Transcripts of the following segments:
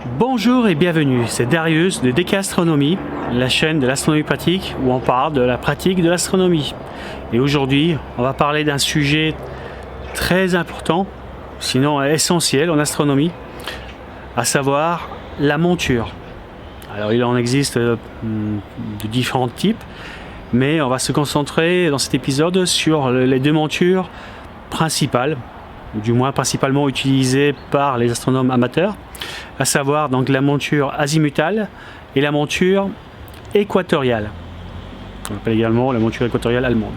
Bonjour et bienvenue, c'est Darius de DK Astronomie, la chaîne de l'astronomie pratique où on parle de la pratique de l'astronomie. Et aujourd'hui, on va parler d'un sujet très important, sinon essentiel en astronomie, à savoir la monture. Alors il en existe de différents types, mais on va se concentrer dans cet épisode sur les deux montures principales, ou du moins principalement utilisées par les astronomes amateurs, à savoir donc la monture azimutale et la monture équatoriale. On appelle également la monture équatoriale allemande.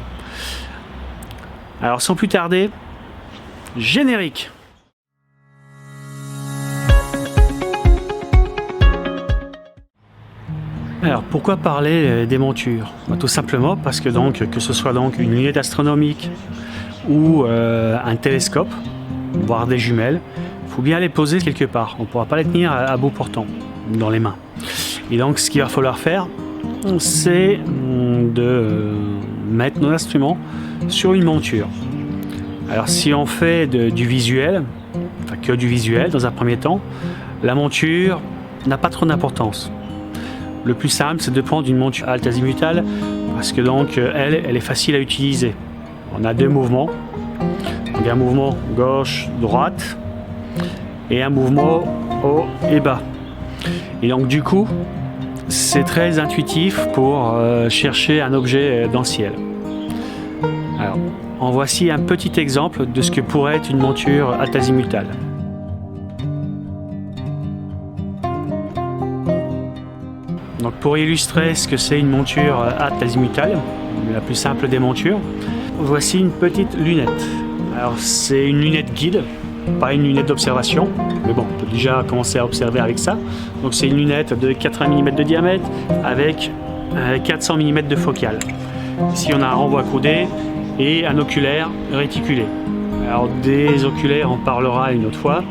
Alors sans plus tarder, générique. Alors pourquoi parler des montures? Tout simplement parce que que ce soit donc une lunette astronomique ou un télescope, voire des jumelles, il faut bien les poser quelque part. On ne pourra pas les tenir à bout portant dans les mains. Et donc ce qu'il va falloir faire, c'est de mettre nos instruments sur une monture. Alors si on fait du visuel, enfin que du visuel dans un premier temps, la monture n'a pas trop d'importance. Le plus simple, c'est de prendre une monture halte azimutale parce que elle est facile à utiliser. On a deux mouvements, donc un mouvement gauche-droite et un mouvement haut et bas. Et donc du coup, c'est très intuitif pour chercher un objet dans le ciel. Alors, en voici un petit exemple de ce que pourrait être une monture halte azimutale. Donc pour illustrer ce que c'est une monture halte azimutale, la plus simple des montures, voici une petite lunette. Alors c'est une lunette guide, pas une lunette d'observation, mais bon, on peut déjà commencer à observer avec ça. Donc c'est une lunette de 80 mm de diamètre avec 400 mm de focale. Ici on a un renvoi coudé et un oculaire réticulé. Alors des oculaires on parlera une autre fois.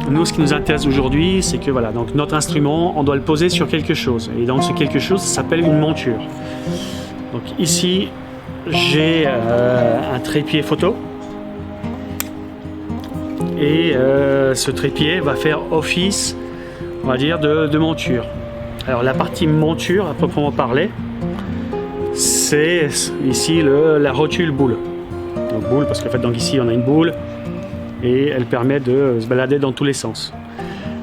Nous, ce qui nous intéresse aujourd'hui, c'est que voilà, donc notre instrument, on doit le poser sur quelque chose. Et donc ce quelque chose, ça s'appelle une monture. Donc ici, j'ai un trépied photo. Et ce trépied va faire office, on va dire, de monture. Alors la partie monture, à proprement parler, c'est ici la rotule boule. Donc boule, parce qu'en fait, donc ici, on a une boule. Et elle permet de se balader dans tous les sens.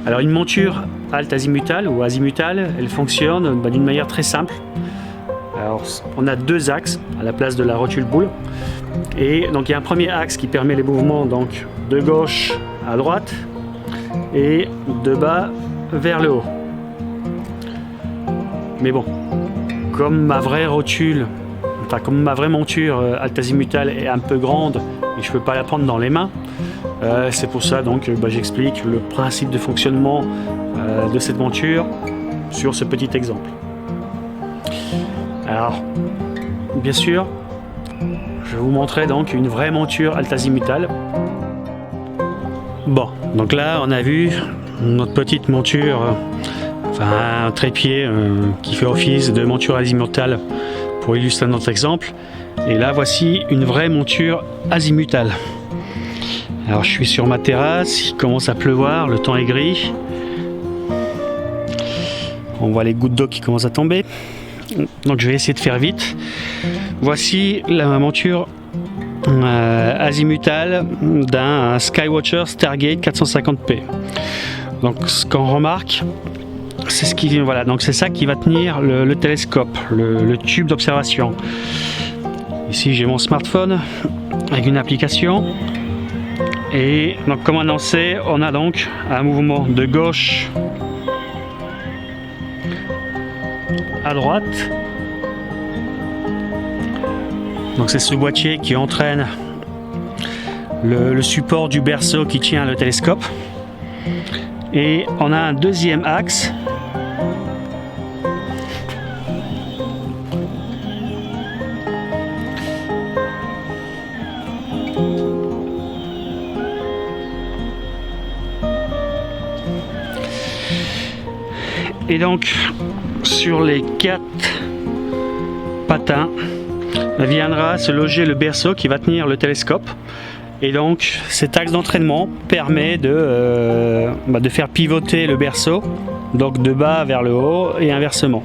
Alors une monture halte azimutale ou azimutale, elle fonctionne d'une manière très simple. Alors on a deux axes à la place de la rotule boule. Et donc il y a un premier axe qui permet les mouvements donc de gauche à droite et de bas vers le haut. Mais bon, comme ma vraie monture halte azimutale est un peu grande et je ne peux pas la prendre dans les mains, c'est pour ça j'explique le principe de fonctionnement de cette monture sur ce petit exemple. Alors, bien sûr, je vais vous montrer donc une vraie monture halte azimutale. Bon, donc là on a vu notre petite monture, un trépied qui fait office de monture azimutale pour illustrer notre exemple. Et là voici une vraie monture azimutale. Alors je suis sur ma terrasse, il commence à pleuvoir, le temps est gris. On voit les gouttes d'eau qui commencent à tomber. Donc je vais essayer de faire vite. Voici la monture azimutale d'un Skywatcher Stargate 450p. Donc ce qu'on remarque, c'est c'est ça qui va tenir le télescope, le tube d'observation. Ici j'ai mon smartphone avec une application. Et donc comme annoncé, on a donc un mouvement de gauche à droite. Donc c'est ce boîtier qui entraîne le support du berceau qui tient le télescope. Et on a un deuxième axe . Et donc sur les 4 patins viendra se loger le berceau qui va tenir le télescope. Et donc cet axe d'entraînement permet de faire pivoter le berceau, donc de bas vers le haut et inversement.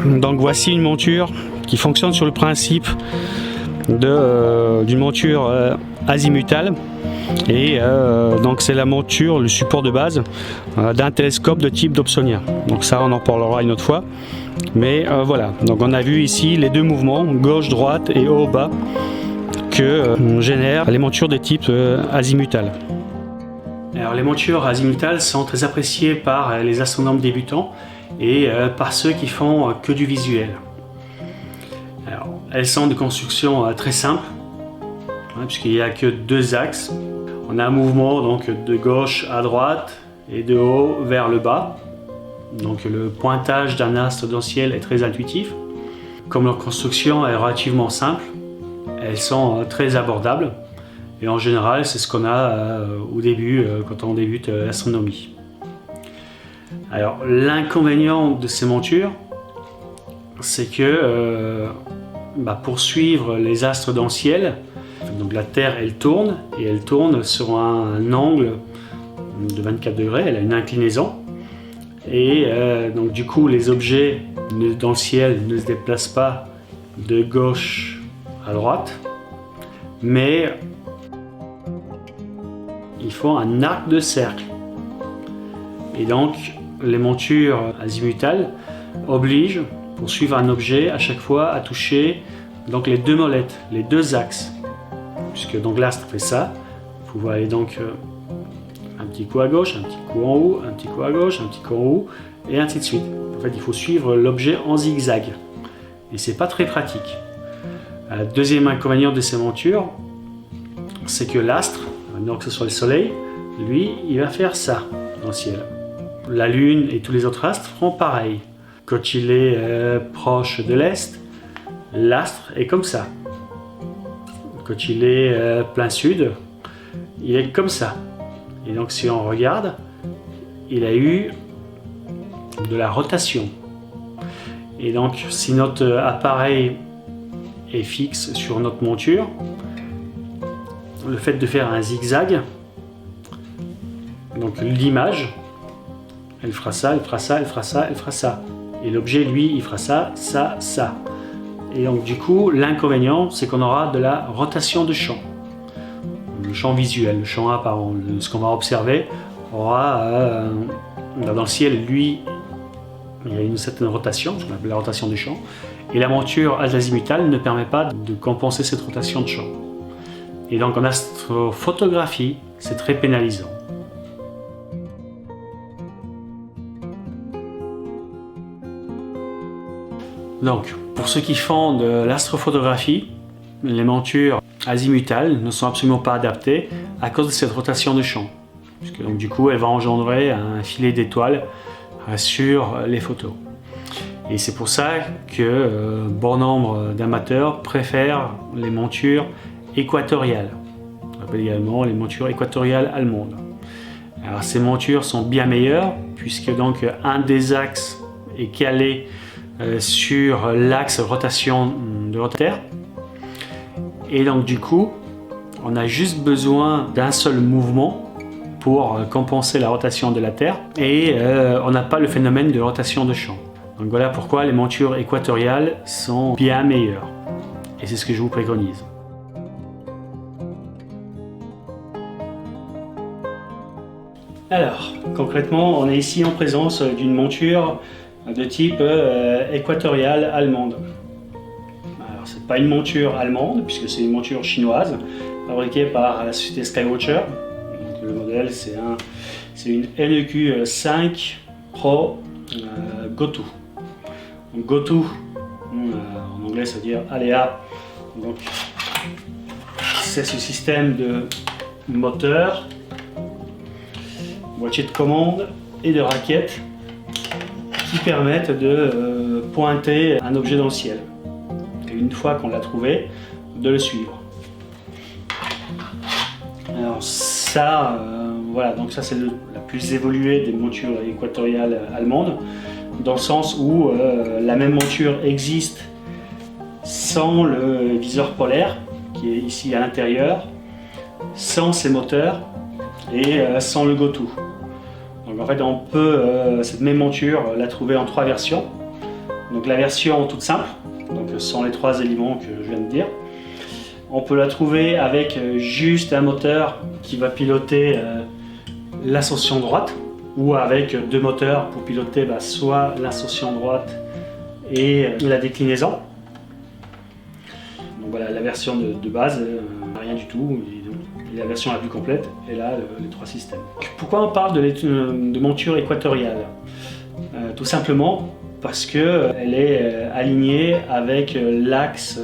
Donc voici une monture qui fonctionne sur le principe d'une monture azimutale. Et donc c'est la monture, le support de base d'un télescope de type Dobsonien. Donc ça on en parlera une autre fois. Mais voilà, donc on a vu ici les deux mouvements, gauche-droite et haut-bas, que génèrent les montures de type azimutal. Alors les montures azimutales sont très appréciées par les astronomes débutants et par ceux qui font que du visuel. Alors, elles sont de construction très simple, puisqu'il n'y a que deux axes. On a un mouvement donc de gauche à droite et de haut vers le bas. Donc le pointage d'un astre dans le ciel est très intuitif. Comme leur construction est relativement simple, elles sont très abordables. Et en général, c'est ce qu'on a au début, quand on débute l'astronomie. Alors l'inconvénient de ces montures, c'est que pour suivre les astres dans le ciel, donc la Terre elle tourne et elle tourne sur un angle de 24 degrés, elle a une inclinaison et donc du coup les objets dans le ciel ne se déplacent pas de gauche à droite, mais ils font un arc de cercle. Et donc les montures azimutales obligent, pour suivre un objet, à chaque fois à toucher donc les deux molettes, les deux axes. Puisque donc l'astre fait ça, vous voyez donc un petit coup à gauche, un petit coup en haut, un petit coup à gauche, un petit coup en haut, et ainsi de suite. En fait, il faut suivre l'objet en zigzag, et c'est pas très pratique. Deuxième inconvénient de ces montures, c'est que l'astre, donc que ce soit le Soleil, lui, il va faire ça dans le ciel. La Lune et tous les autres astres feront pareil. Quand il est proche de l'Est, l'astre est comme ça. Quand il est plein sud, il est comme ça. Et donc si on regarde, il a eu de la rotation. Et donc si notre appareil est fixe sur notre monture, le fait de faire un zigzag, donc l'image, elle fera ça, elle fera ça, elle fera ça, elle fera ça. Et l'objet, lui, il fera ça, ça, ça. Et donc du coup, l'inconvénient, c'est qu'on aura de la rotation de champ. Le champ visuel, le champ apparent, ce qu'on va observer aura, dans le ciel, lui, il y a une certaine rotation, ce qu'on appelle la rotation de champ. Et la monture azimutale ne permet pas de compenser cette rotation de champ. Et donc en astrophotographie, c'est très pénalisant. Donc, pour ceux qui font de l'astrophotographie, les montures azimutales ne sont absolument pas adaptées à cause de cette rotation de champ. Puisque donc, du coup, elle va engendrer un filet d'étoiles sur les photos. Et c'est pour ça que bon nombre d'amateurs préfèrent les montures équatoriales. On appelle également les montures équatoriales allemandes. Alors, ces montures sont bien meilleures puisque donc un des axes est calé sur l'axe rotation de la Terre, et donc du coup on a juste besoin d'un seul mouvement pour compenser la rotation de la Terre et on n'a pas le phénomène de rotation de champ. Donc voilà pourquoi les montures équatoriales sont bien meilleures et c'est ce que je vous préconise. Alors concrètement on est ici en présence d'une monture de type équatoriale allemande. Alors c'est pas une monture allemande puisque c'est une monture chinoise fabriquée par la société Skywatcher. Donc, le modèle c'est une NEQ 5 Pro Go-To. Donc, Go-To en anglais ça veut dire aléa. Donc c'est ce système de moteur, boîtier de commande et de raquettes qui permettent de pointer un objet dans le ciel. Et une fois qu'on l'a trouvé, de le suivre. Alors ça, voilà, donc ça c'est la plus évoluée des montures équatoriales allemandes, dans le sens où la même monture existe sans le viseur polaire qui est ici à l'intérieur, sans ses moteurs et sans le go-to. Donc en fait on peut cette même monture la trouver en 3 versions. Donc la version toute simple, donc sans les 3 éléments que je viens de dire. On peut la trouver avec juste un moteur qui va piloter l'ascension droite, ou avec 2 moteurs pour piloter soit l'ascension droite et la déclinaison. Donc voilà la version de base, rien du tout, et la version la plus complète est là les 3 systèmes. Pourquoi on parle de monture équatoriale? Tout simplement parce qu'elle est alignée avec l'axe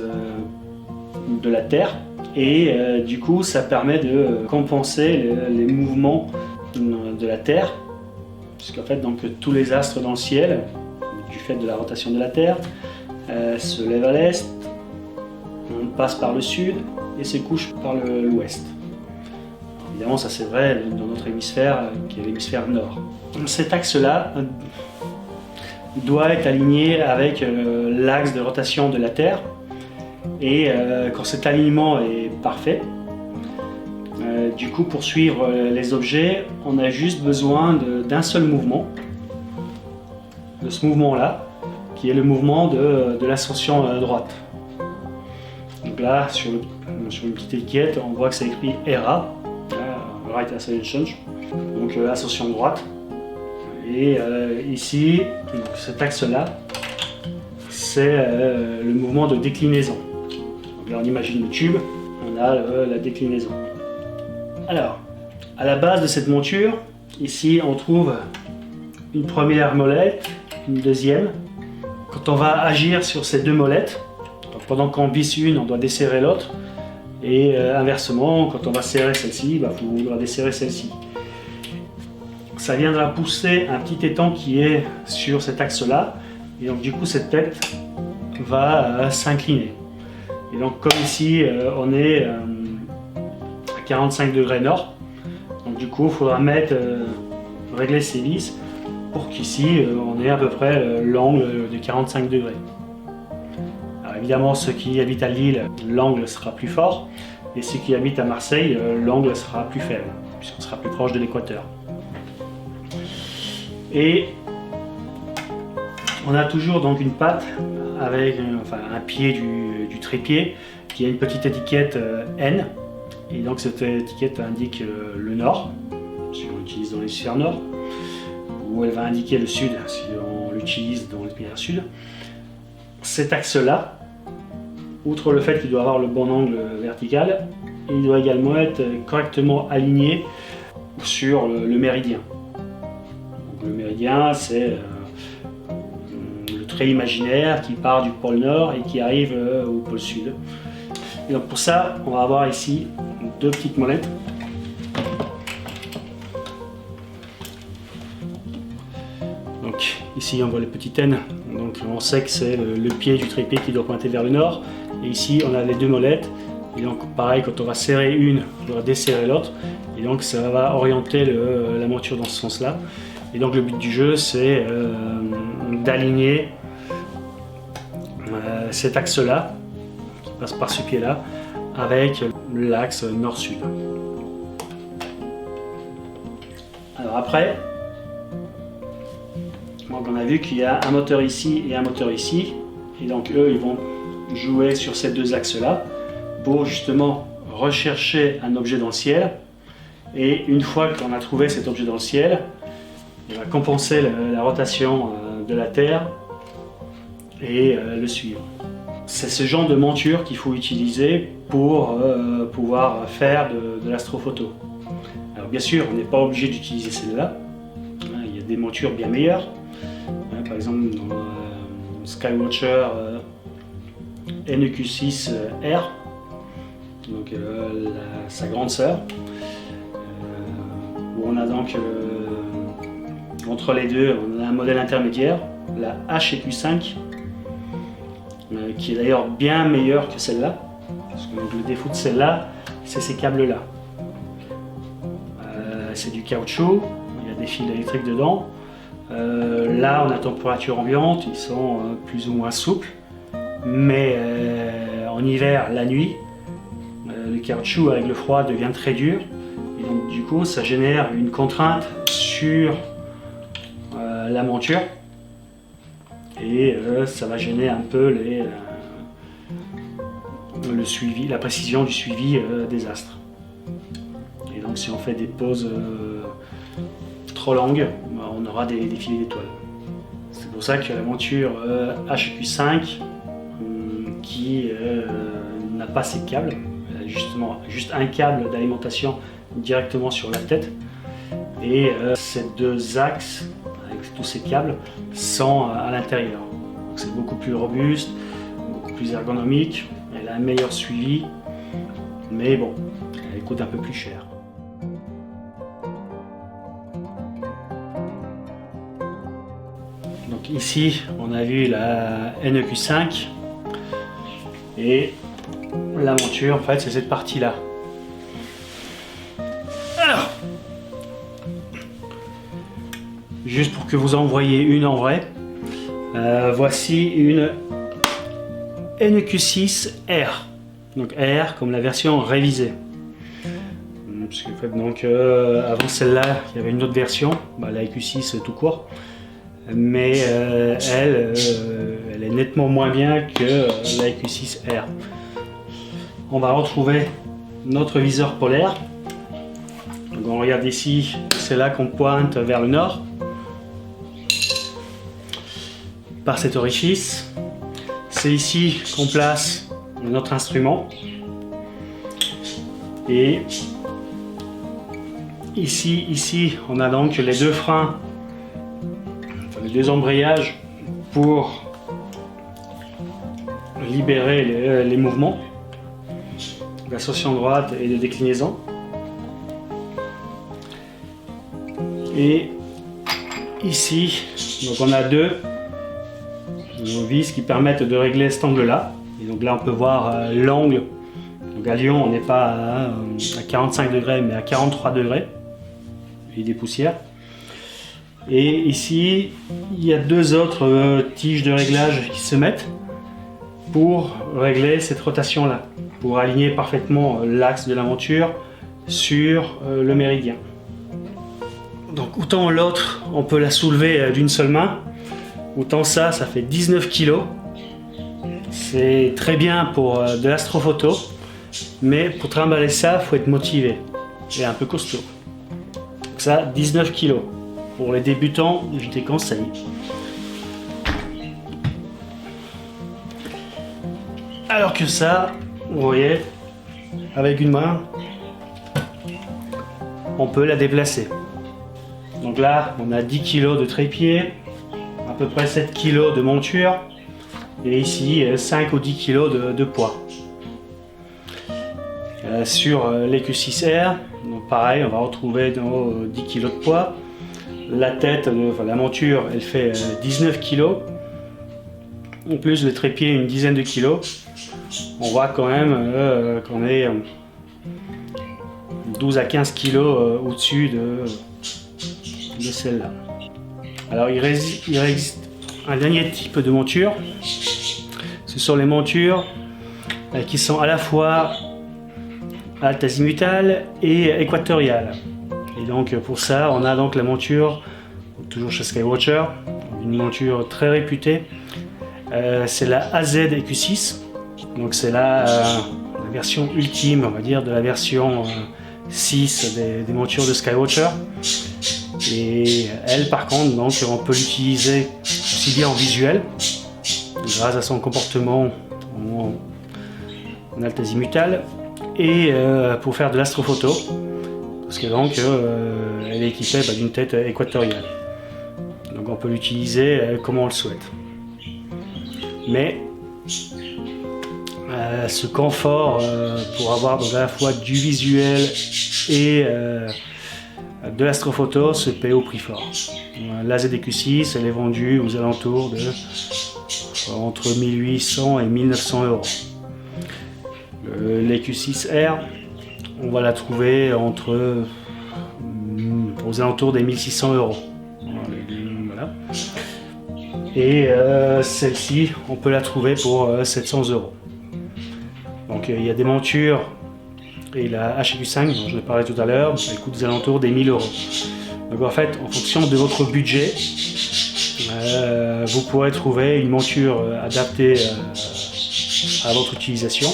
de la Terre et du coup ça permet de compenser les mouvements de la Terre, puisqu'en fait donc tous les astres dans le ciel, du fait de la rotation de la Terre, se lèvent à l'est, passe par le sud et se couche par l'ouest. Évidemment ça c'est vrai dans notre hémisphère qui est l'hémisphère nord. Cet axe-là doit être aligné avec l'axe de rotation de la Terre, et quand cet alignement est parfait, du coup pour suivre les objets on a juste besoin d'un seul mouvement, de ce mouvement là qui est le mouvement de l'ascension droite. Donc là sur une petite étiquette on voit que c'est écrit RA, Right Ascension, donc ascension droite. Et ici, donc cet axe-là, c'est le mouvement de déclinaison. Donc là, on imagine le tube, on a la déclinaison. Alors, à la base de cette monture, ici, on trouve une première molette, une deuxième. Quand on va agir sur ces 2 molettes, donc pendant qu'on visse une, on doit desserrer l'autre. Et inversement, quand on va serrer celle-ci, il faudra desserrer celle-ci. Ça viendra pousser un petit étang qui est sur cet axe-là, et donc du coup cette tête va s'incliner. Et donc comme ici on est à 45 degrés nord, donc du coup il faudra régler ces vis pour qu'ici on ait à peu près l'angle de 45 degrés. Alors évidemment ceux qui habitent à Lille, l'angle sera plus fort, et ceux qui habitent à Marseille, l'angle sera plus faible, puisqu'on sera plus proche de l'équateur. Et on a toujours donc une patte avec un pied du trépied qui a une petite étiquette N, et donc cette étiquette indique le nord si on l'utilise dans l'hémisphère nord, ou elle va indiquer le sud si on l'utilise dans l'hémisphère sud. Cet axe là, outre le fait qu'il doit avoir le bon angle vertical, il doit également être correctement aligné sur le méridien. Le méridien, c'est le trait imaginaire qui part du pôle nord et qui arrive au pôle sud. Et donc pour ça, on va avoir ici 2 petites molettes. Donc ici on voit le petit N, donc on sait que c'est le pied du trépied qui doit pointer vers le nord. Et ici on a les 2 molettes. Et donc pareil, quand on va serrer une, on va desserrer l'autre. Et donc ça va orienter la monture dans ce sens-là. Et donc le but du jeu c'est d'aligner cet axe-là, qui passe par ce pied-là, avec l'axe nord-sud. Alors après, donc on a vu qu'il y a un moteur ici et un moteur ici. Et donc eux ils vont jouer sur ces 2 axes-là pour justement rechercher un objet dans le ciel. Et une fois qu'on a trouvé cet objet dans le ciel, il va compenser la rotation de la Terre et le suivre. C'est ce genre de monture qu'il faut utiliser pour pouvoir faire de l'astrophoto. Alors bien sûr, on n'est pas obligé d'utiliser celle-là. Il y a des montures bien meilleures. Par exemple, dans Skywatcher NEQ6R, donc sa grande sœur, où on a donc entre les deux, on a un modèle intermédiaire, la HEQ5, qui est d'ailleurs bien meilleure que celle-là, parce que le défaut de celle-là, c'est ces câbles-là. C'est du caoutchouc, il y a des fils électriques dedans. Là, on a température ambiante, ils sont plus ou moins souples, mais en hiver, la nuit, le caoutchouc avec le froid devient très dur. Et donc du coup, ça génère une contrainte sur la monture. Et ça va gêner un peu le suivi, la précision du suivi des astres. Et donc si on fait des pauses trop longues, on aura des filets d'étoiles. C'est pour ça que la monture HQ5 qui n'a pas ces câbles, elle a justement juste un câble d'alimentation directement sur la tête, et ces deux axes avec tous ces câbles sont à l'intérieur. C'est beaucoup plus robuste, beaucoup plus ergonomique, elle a un meilleur suivi, mais bon, elle coûte un peu plus cher. Donc ici, on a vu la NEQ5 et la monture, en fait, c'est cette partie-là. Alors, juste pour que vous en voyez une en vrai, voici une NEQ6R. Donc R comme la version révisée. Parce qu'en fait, donc, avant celle-là, il y avait une autre version, la EQ6 tout court. Mais elle est nettement moins bien que la EQ6R. On va retrouver notre viseur polaire. Donc on regarde ici, c'est là qu'on pointe vers le nord par cet orifice. C'est ici qu'on place notre instrument. Et ici, on a donc les deux freins, les deux embrayages pour libérer les mouvements d'ascension droite et de déclinaison. Et ici, donc on a deux vis qui permettent de régler cet angle-là. Et donc là, on peut voir l'angle. Donc à Lyon, on n'est pas à 45 degrés, mais à 43 degrés. Il y a des poussières. Et ici, il y a deux autres tiges de réglage qui se mettent pour régler cette rotation-là, pour aligner parfaitement l'axe de la monture sur le méridien. Donc autant l'autre, on peut la soulever d'une seule main, autant ça fait 19 kg. C'est très bien pour de l'astrophoto, mais pour trimballer ça, il faut être motivé et un peu costaud. Donc ça, 19 kg. Pour les débutants, je déconseille. Alors que ça, vous voyez, avec une main, on peut la déplacer. Donc là, on a 10 kg de trépied, à peu près 7 kg de monture, et ici 5 ou 10 kg de poids. Sur l'EQ6R, donc pareil, on va retrouver nos 10 kg de poids. La tête, la monture, elle fait 19 kg. En plus, le trépied, une dizaine de kilos. On voit quand même qu'on est 12 à 15 kg au-dessus de celle-là. Alors, il existe un dernier type de monture. Ce sont les montures qui sont à la fois azimutales et équatoriales. Et donc pour ça, on a donc la monture, toujours chez Skywatcher, une monture très réputée. C'est la AZ EQ6. Donc c'est la version ultime, on va dire, de la version 6 des montures de Skywatcher. Et elle, par contre, donc, on peut l'utiliser aussi bien en visuel, grâce à son comportement en alt azimutale, et pour faire de l'astrophoto, parce que donc elle est équipée d'une tête équatoriale. Donc on peut l'utiliser comme on le souhaite. Mais ce confort pour avoir donc à la fois du visuel et de l'astrophoto se paie au prix fort. La ZQ6, elle est vendue aux alentours de entre 1800 et 1900 euros. L'EQ6R, on va la trouver aux alentours des 1600 euros. Voilà. Et celle-ci, on peut la trouver pour 700 €. Donc il y a des montures, et la HQ5 dont je parlais tout à l'heure, elle coûte aux alentours des 1000 €. Donc en fait, en fonction de votre budget, vous pourrez trouver une monture adaptée à votre utilisation.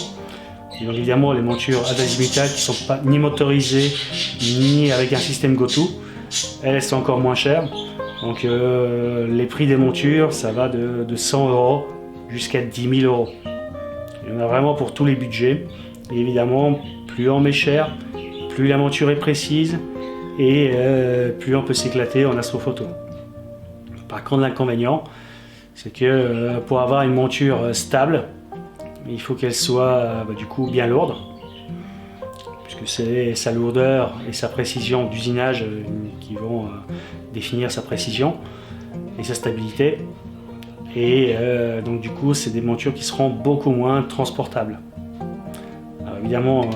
Et donc évidemment, les montures azimutales qui ne sont pas ni motorisées ni avec un système GoTo, elles sont encore moins chères. Donc les prix des montures, ça va de 100 € jusqu'à 10 000 €. Il y en a vraiment pour tous les budgets. Et évidemment, plus on met cher, plus la monture est précise et plus on peut s'éclater en astrophoto. Par contre, l'inconvénient, c'est que pour avoir une monture stable, il faut qu'elle soit du coup bien lourde, puisque c'est sa lourdeur et sa précision d'usinage qui vont définir sa précision et sa stabilité. Et donc du coup, c'est des montures qui seront beaucoup moins transportables. Alors, évidemment,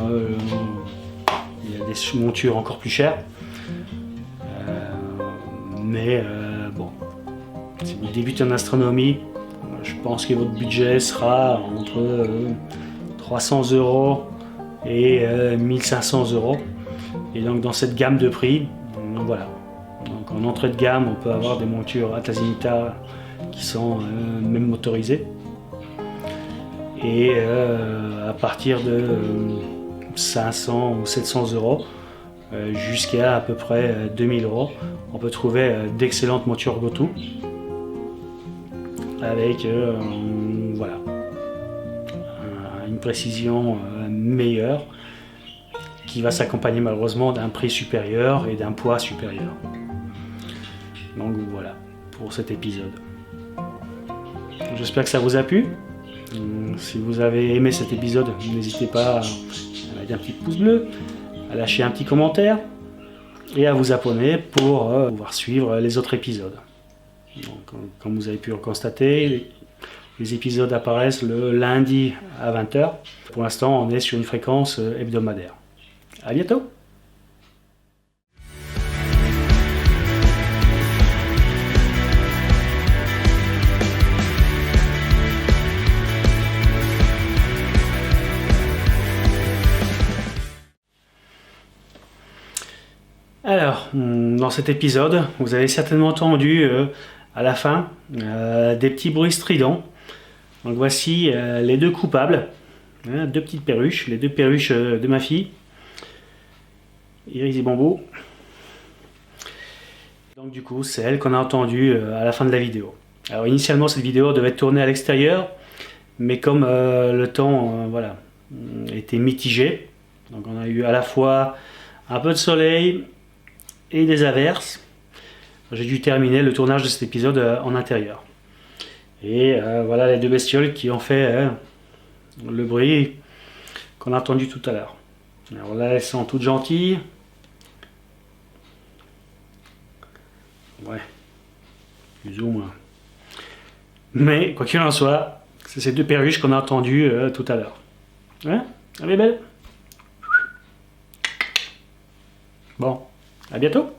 il y a des montures encore plus chères, mais bon, si vous débutez en astronomie, je pense que votre budget sera entre 300 € et 1500 €. Et donc dans cette gamme de prix, donc voilà. Donc en entrée de gamme, on peut avoir des montures azimutales qui sont même motorisées. Et à partir de 500 ou 700 € jusqu'à à peu près 2000 €, on peut trouver d'excellentes montures GoTo avec voilà, une précision meilleure qui va s'accompagner malheureusement d'un prix supérieur et d'un poids supérieur. Donc voilà pour cet épisode. J'espère que ça vous a plu. Si vous avez aimé cet épisode, n'hésitez pas à mettre un petit pouce bleu, à lâcher un petit commentaire et à vous abonner pour pouvoir suivre les autres épisodes. Donc, comme vous avez pu le constater, les épisodes apparaissent le lundi à 20 h. Pour l'instant, on est sur une fréquence hebdomadaire. À bientôt! Alors, dans cet épisode, vous avez certainement entendu à la fin des petits bruits stridents. Donc voici les deux coupables, deux petites perruches, les deux perruches de ma fille, Iris et Bambou. Donc du coup, c'est elle qu'on a entendue à la fin de la vidéo. Alors initialement, cette vidéo devait être tournée à l'extérieur, mais comme le temps voilà, était mitigé, donc on a eu à la fois un peu de soleil et des averses, j'ai dû terminer le tournage de cet épisode en intérieur. Et voilà les deux bestioles qui ont fait le bruit qu'on a entendu tout à l'heure. Alors là, elles sont toutes gentilles. Ouais, plus ou moins. Mais quoi qu'il en soit, c'est ces deux perruches qu'on a entendues tout à l'heure. Hein? Elle est belle. Bon, à bientôt.